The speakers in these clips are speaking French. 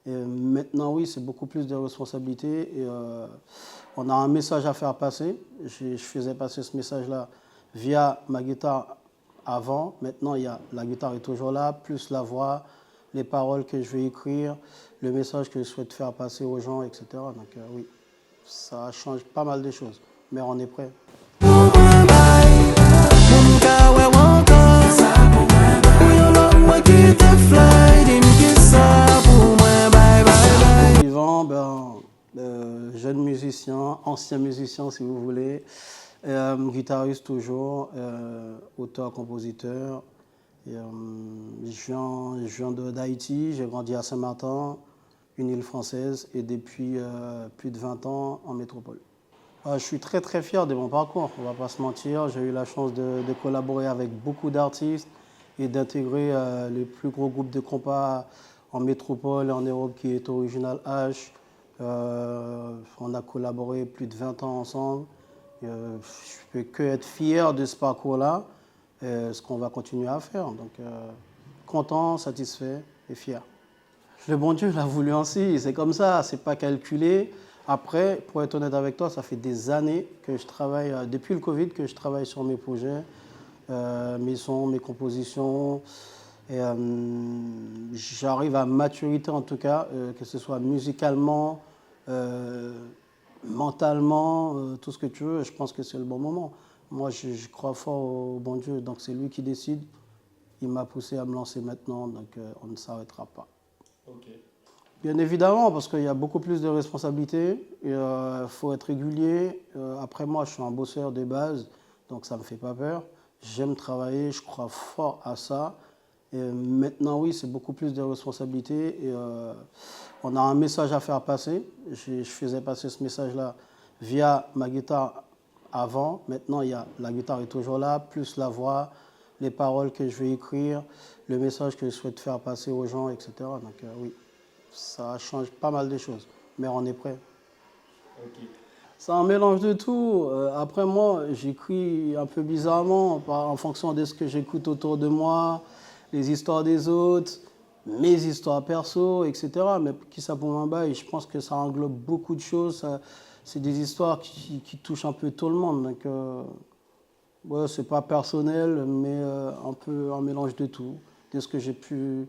Et maintenant, oui, c'est beaucoup plus de responsabilités et on a un message à faire passer. Je faisais passer ce message-là via ma guitare avant. Maintenant, la guitare est toujours là, plus la voix, les paroles que je vais écrire, le message que je souhaite faire passer aux gens, etc. Donc oui, ça change pas mal de choses, mais on est prêt. Suivant, jeune musicien, ancien musicien si vous voulez, guitariste toujours, auteur-compositeur. Je viens d'Haïti, j'ai grandi à Saint-Martin, une île française, et depuis plus de 20 ans en métropole. Je suis très très fier de mon parcours, on ne va pas se mentir. J'ai eu la chance de collaborer avec beaucoup d'artistes et d'intégrer les plus gros groupes de compas en métropole et en Europe qui est Original H. On a collaboré plus de 20 ans ensemble. Je ne peux que être fier de ce parcours-là, ce qu'on va continuer à faire. Donc content, satisfait et fier. Le bon Dieu l'a voulu ainsi, c'est comme ça, c'est pas calculé. Après, pour être honnête avec toi, ça fait des années que je travaille, depuis le Covid, que je travaille sur mes projets, mes sons, mes compositions. Et j'arrive à maturité en tout cas, que ce soit musicalement, mentalement, tout ce que tu veux. Je pense que c'est le bon moment. Moi, je crois fort au bon Dieu, donc c'est lui qui décide. Il m'a poussé à me lancer maintenant, donc on ne s'arrêtera pas. Okay. Bien évidemment, parce qu'il y a beaucoup plus de responsabilités. Il faut être régulier. Après, moi, je suis un bosseur de base, donc ça ne me fait pas peur. J'aime travailler, je crois fort à ça. Et maintenant, oui, c'est beaucoup plus de responsabilités. Et on a un message à faire passer. Je faisais passer ce message-là via ma guitare avant. Maintenant, la guitare est toujours là, plus la voix, les paroles que je vais écrire, le message que je souhaite faire passer aux gens, etc. Donc oui, ça change pas mal de choses, mais on est prêt. Okay. C'est un mélange de tout. Après moi, j'écris un peu bizarrement en fonction de ce que j'écoute autour de moi, les histoires des autres, mes histoires perso, etc. Mais qui ça pour m'emballe, je pense que ça englobe beaucoup de choses. C'est des histoires qui touchent un peu tout le monde. Donc, ouais, c'est pas personnel, mais un peu un mélange de tout, de ce que j'ai pu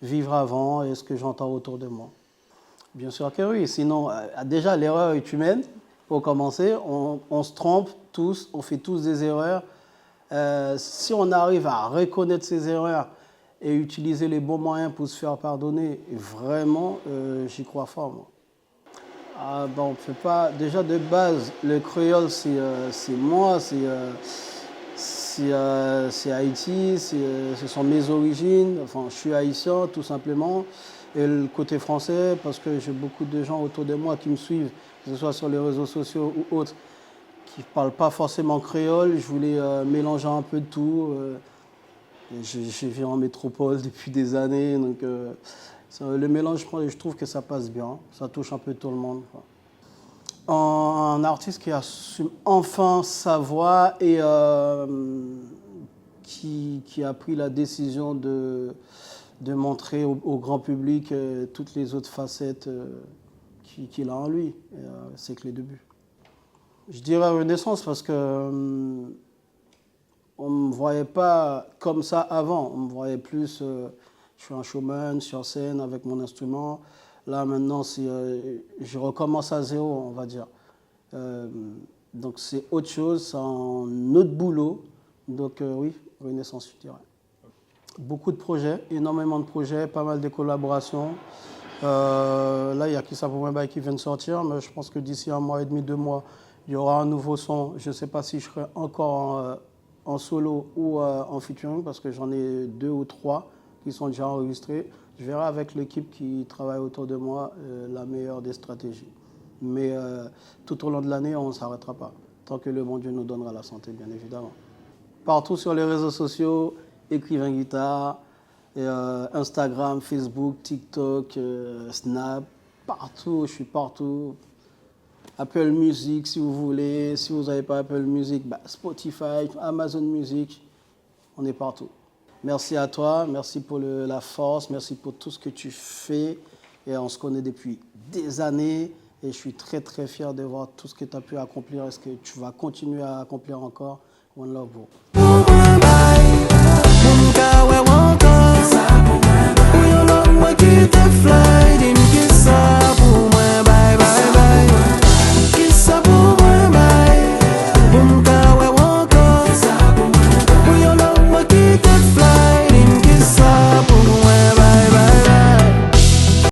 vivre avant et ce que j'entends autour de moi. Bien sûr que oui, sinon, déjà l'erreur est humaine, pour commencer, on se trompe tous, on fait tous des erreurs. Si on arrive à reconnaître ces erreurs et utiliser les bons moyens pour se faire pardonner, vraiment, j'y crois fort, moi. On fait pas. Déjà de base, le créole, c'est moi, c'est Haïti, ce sont mes origines. Enfin, je suis haïtien, tout simplement. Et le côté français, parce que j'ai beaucoup de gens autour de moi qui me suivent, que ce soit sur les réseaux sociaux ou autres, qui ne parlent pas forcément créole. Je voulais mélanger un peu de tout. Je vis en métropole depuis des années, donc le mélange, je trouve que ça passe bien. Ça touche un peu tout le monde, quoi. Un artiste qui assume enfin sa voix et qui a pris la décision de montrer au grand public toutes les autres facettes qu'il a en lui. C'est que les débuts. Je dirais Renaissance parce que on ne me voyait pas comme ça avant. On me voyait plus, je suis un showman sur scène avec mon instrument. Là, maintenant, je recommence à zéro, on va dire. Donc, c'est autre chose, c'est un autre boulot. Donc, oui, Renaissance, je dirais. Beaucoup de projets, énormément de projets, pas mal de collaborations. Là, il y a Qui ça pour moi qui vient de sortir, mais je pense que d'ici un mois et demi, 2 mois, il y aura un nouveau son. Je ne sais pas si je serai encore en solo ou en featuring, parce que j'en ai 2 ou 3 qui sont déjà enregistrés. Je verrai avec l'équipe qui travaille autour de moi la meilleure des stratégies. Mais tout au long de l'année, on ne s'arrêtera pas, tant que le bon Dieu nous donnera la santé, bien évidemment. Partout sur les réseaux sociaux, Écrivain Guitare, Instagram, Facebook, TikTok, Snap, partout, je suis partout. Apple Music si vous voulez, si vous n'avez pas Apple Music, Spotify, Amazon Music, on est partout. Merci à toi, merci pour la force, merci pour tout ce que tu fais Et on se connaît depuis des années. Et je suis très, très fier de voir tout ce que tu as pu accomplir et ce que tu vas continuer à accomplir encore. One love, bro. Mon